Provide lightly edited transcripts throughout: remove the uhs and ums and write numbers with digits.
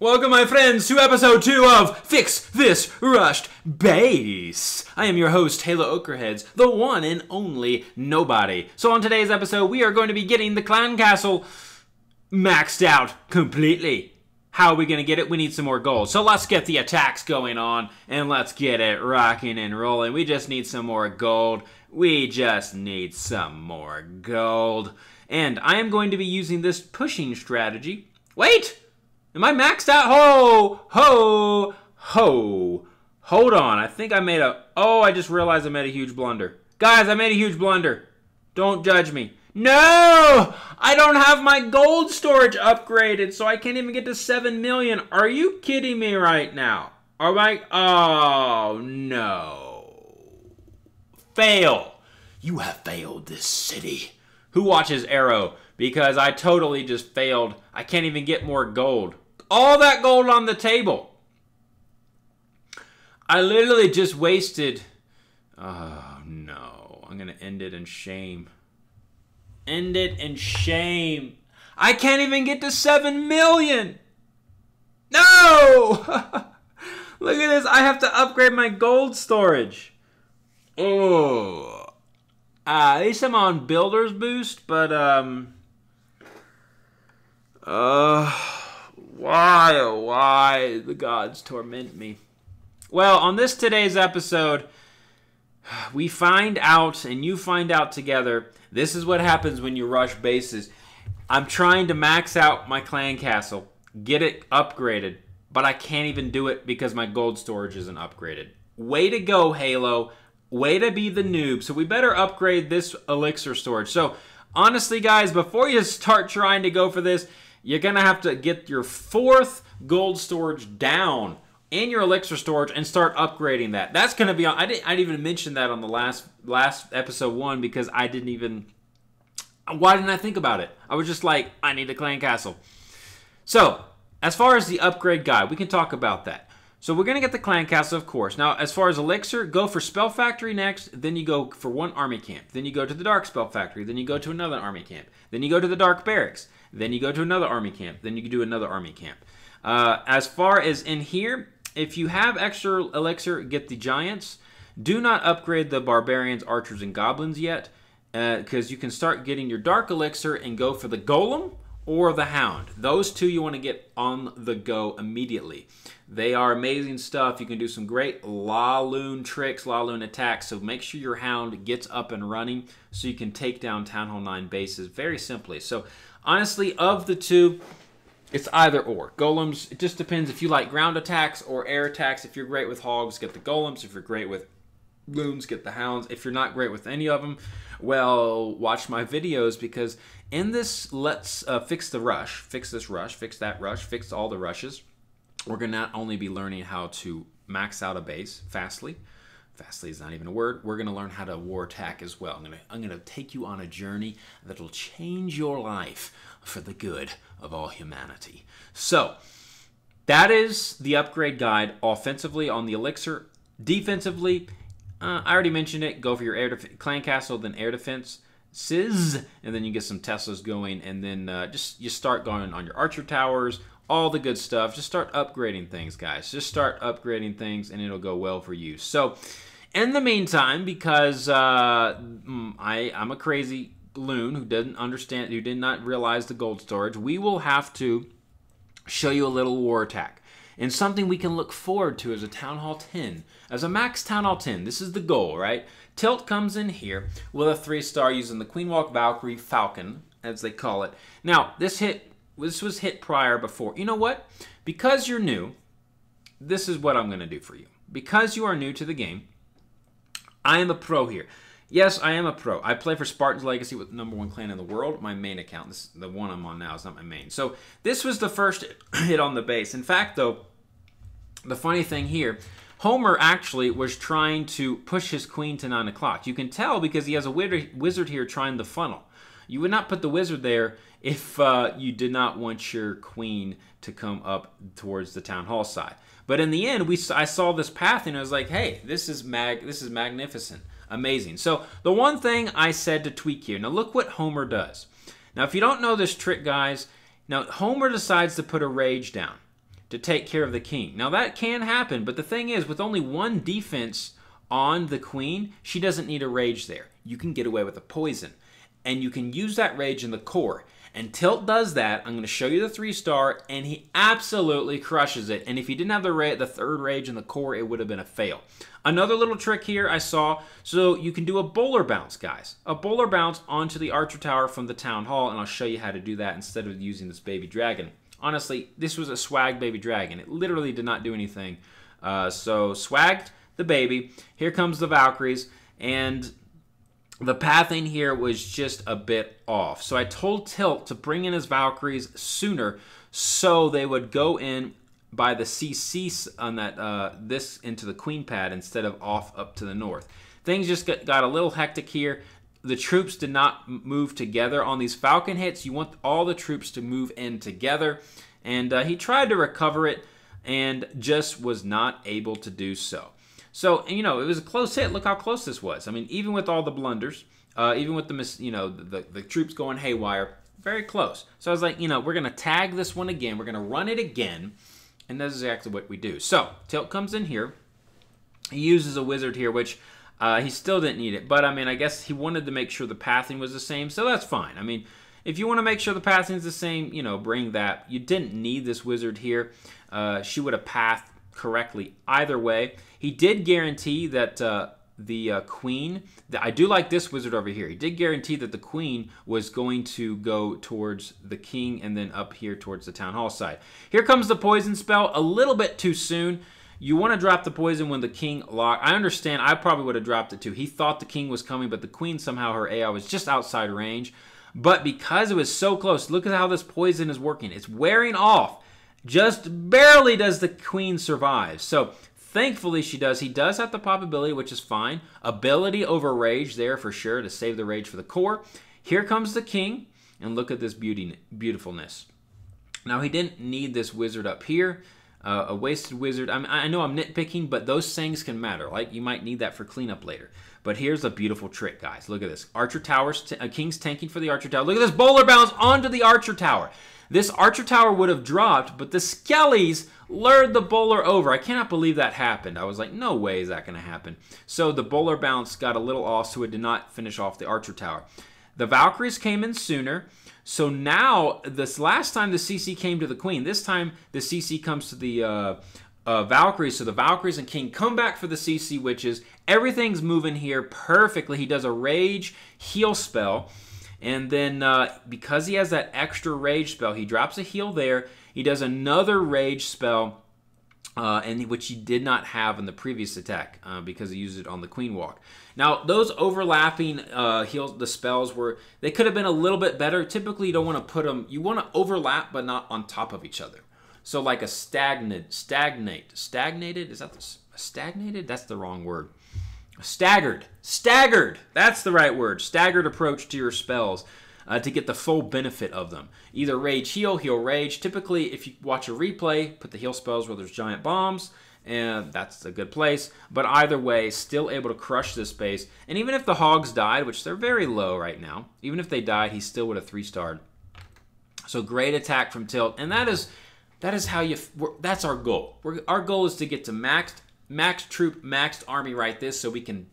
Welcome, my friends, to episode 2 of Fix This Rushed Base. I am your host, Halo Okraheads, the one and only nobody. So on today's episode, we are going to be getting the clan castle maxed out completely. How are we going to get it? We need some more gold. So let's get the attacks going on, and let's get it rocking and rolling. We just need some more gold. We just need some more gold. And I am going to be using this pushing strategy. Wait! Am I maxed out? Ho! Ho! Ho! Hold on. I think I made a... Oh, I just realized I made a huge blunder. Guys, I made a huge blunder. Don't judge me. No! I don't have my gold storage upgraded, so I can't even get to 7 million. Are you kidding me right now? Are I... Oh, no. Fail. You have failed this city. Who watches Arrow? Because I totally just failed. I can't even get more gold. All that gold on the table. I literally just wasted... Oh, no. I'm going to end it in shame. End it in shame. I can't even get to 7 million. No! Look at this. I have to upgrade my gold storage. Oh. At least I'm on Builder's Boost, but, why, oh why, the gods torment me. Well, on today's episode, we find out, and you find out together, this is what happens when you rush bases. I'm trying to max out my clan castle, get it upgraded, but I can't even do it because my gold storage isn't upgraded. Way to go, Halo. Way to be the noob. So we better upgrade this elixir storage. So honestly, guys, before you start trying to go for this, you're going to have to get your 4th gold storage down and your elixir storage and start upgrading that. That's going to be on. I didn't even mention that on the last episode 1 because I didn't even... Why didn't I think about it? I was just like, I need a clan castle. So as far as the upgrade guide, we can talk about that. So we're going to get the clan castle, of course. Now, as far as elixir, go for spell factory next. Then you go for 1 army camp. Then you go to the dark spell factory. Then you go to another army camp. Then you go to the dark barracks. Then you go to another army camp. Then you can do another army camp. As far as in here, if you have extra elixir, get the giants. Do not upgrade the barbarians, archers, and goblins yet, because you can start getting your dark elixir and go for the golem or the hound. Those two you want to get on the go immediately. They are amazing stuff. You can do some great La-Loon tricks, La-Loon attacks, so make sure your hound gets up and running so you can take down Town Hall 9 bases very simply. So honestly, of the two, it's either or. Golems, it just depends if you like ground attacks or air attacks. If you're great with hogs, get the golems. If you're great with loons, get the hounds. If you're not great with any of them, well, watch my videos, because in this Let's Fix the Rush, fix this rush, fix that rush, fix all the rushes, we're going to not only be learning how to max out a base fastly. Fastly is not even a word. We're going to learn how to war attack as well. I'm going to take you on a journey that will change your life for the good of all humanity. So that is the upgrade guide offensively on the elixir. Defensively, I already mentioned it. Go for your clan castle, then air defense. And then you get some Teslas going, and then you start going on your archer towers, all the good stuff. Just start upgrading things, guys. Just start upgrading things, and it'll go well for you. So in the meantime, because I'm a crazy loon who didn't understand, who did not realize the gold storage, we will have to show you a little war attack. And something we can look forward to as a Town Hall 10. As a max Town Hall 10, this is the goal, right? Tilt comes in here with a 3-star using the Queen Walk Valkyrie Falcon, as they call it. Now, this was hit prior before. You know what? Because you're new, this is what I'm going to do for you. Because you are new to the game, I am a pro here. Yes, I am a pro. I play for Spartans Legacy with the #1 clan in the world. My main account, this, the one I'm on now, is not my main. So this was the first hit on the base. In fact, though, the funny thing here, Homer actually was trying to push his queen to 9 o'clock. You can tell because he has a wizard here trying to funnel. You would not put the wizard there if you did not want your queen to come up towards the town hall side. But in the end, I saw this path and I was like, hey, this is magnificent. Amazing. So the one thing I said to tweak here, now look what Homer does. Now if you don't know this trick, guys, now Homer decides to put a rage down. to take care of the king. Now that can happen, but the thing is, with only one defense on the queen, she doesn't need a rage there. You can get away with a poison, and you can use that rage in the core. And Tilt does that. I'm going to show you the 3-star, and he absolutely crushes it. And if he didn't have the third rage in the core, it would have been a fail. Another little trick here I saw, so you can do a bowler bounce, guys. A bowler bounce onto the archer tower from the town hall, and I'll show you how to do that instead of using this baby dragon. Honestly, this was a swag baby dragon. It literally did not do anything. So swagged the baby. Here comes the Valkyries, and the pathing here was just a bit off. So I told Tilt to bring in his Valkyries sooner so they would go in by the CC on that this into the queen pad instead of off up to the north. Things just got a little hectic here. The troops did not move together on these Falcon hits. You want all the troops to move in together. And he tried to recover it and just was not able to do so. So, you know, it was a close hit. Look how close this was. I mean, even with all the blunders, even with the troops going haywire, very close. So I was like, you know, we're going to tag this one again. We're going to run it again. And that's exactly what we do. So, Tilt comes in here. He uses a wizard here, which he still didn't need it. But, I mean, I guess he wanted to make sure the pathing was the same. So that's fine. I mean, if you want to make sure the pathing is the same, you know, bring that. You didn't need this wizard here. She would have pathed correctly either way. He did guarantee that the queen, I do like this wizard over here. He did guarantee that the queen was going to go towards the king and then up here towards the town hall side. Here comes the poison spell, a little bit too soon. You want to drop the poison when the king locked. I understand, I probably would have dropped it too. He thought the king was coming, but the queen somehow, her AI was just outside range. But because it was so close, look at how this poison is working. It's wearing off. Just barely does the queen survive. So thankfully she does. He does have the pop ability, which is fine. Ability over rage there for sure to save the rage for the core. Here comes the king, and look at this beautifulness. Now he didn't need this wizard up here. A wasted wizard. I know I'm nitpicking, but those things can matter. Like, you might need that for cleanup later. But here's a beautiful trick, guys. Look at this. Archer towers. King's tanking for the archer tower. Look at this bowler bounce onto the archer tower. This archer tower would have dropped, but the skellies lured the bowler over. I cannot believe that happened. I was like, no way is that going to happen. So the bowler bounce got a little off, so it did not finish off the archer tower. The Valkyries came in sooner. So now, this last time the CC came to the queen, this time the CC comes to the Valkyries. So the Valkyries and king come back for the CC witches. Everything's moving here perfectly. He does a rage heal spell. And then because he has that extra rage spell, he drops a heal there. He does another rage spell, which he did not have in the previous attack because he used it on the queen walk. Now, those overlapping heals, the spells they could have been a little bit better. Typically, you don't want to put them, you want to overlap, but not on top of each other. So like a stagnated, is that stagnated? That's the wrong word. Staggered, that's the right word. Staggered approach to your spells to get the full benefit of them. Either rage heal rage. Typically, if you watch a replay, put the heal spells where there's giant bombs, and that's a good place. But either way, still able to crush this base. And even if the hogs died, which they're very low right now, even if they died, he still would have 3-starred. So great attack from Tilt, and that is how that's our goal. Our goal is to get to maxed troop, maxed army right this, so we can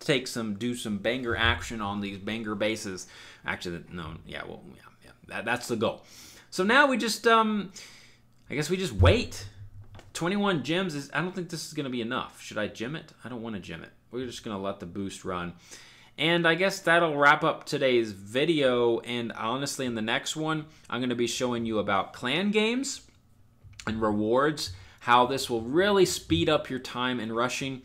do some banger action on these banger bases. Actually, no, yeah, well, yeah, that's the goal. So now we just, I guess we just wait. 21 gems I don't think this is going to be enough. Should I gem it? I don't want to gem it. We're just going to let the boost run. And I guess that'll wrap up today's video. And honestly, in the next one, I'm going to be showing you about clan games and rewards, how this will really speed up your time in rushing,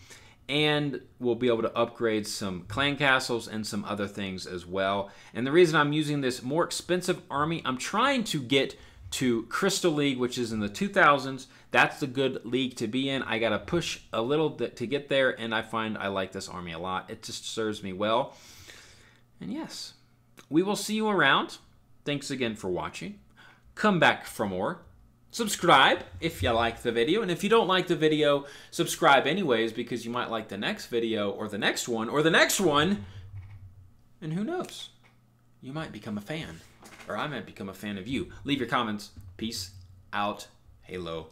and we'll be able to upgrade some clan castles and some other things as well. And the reason I'm using this more expensive army, I'm trying to get to Crystal League, which is in the 2000s. That's the good league to be in. I got to push a little bit to get there, and I find I like this army a lot. It just serves me well. And yes, we will see you around. Thanks again for watching. Come back for more. Subscribe if you like the video, and if you don't like the video, subscribe anyways, because you might like the next video or the next one or the next one, and who knows, you might become a fan, or I might become a fan of you. Leave your comments. Peace out. Halo.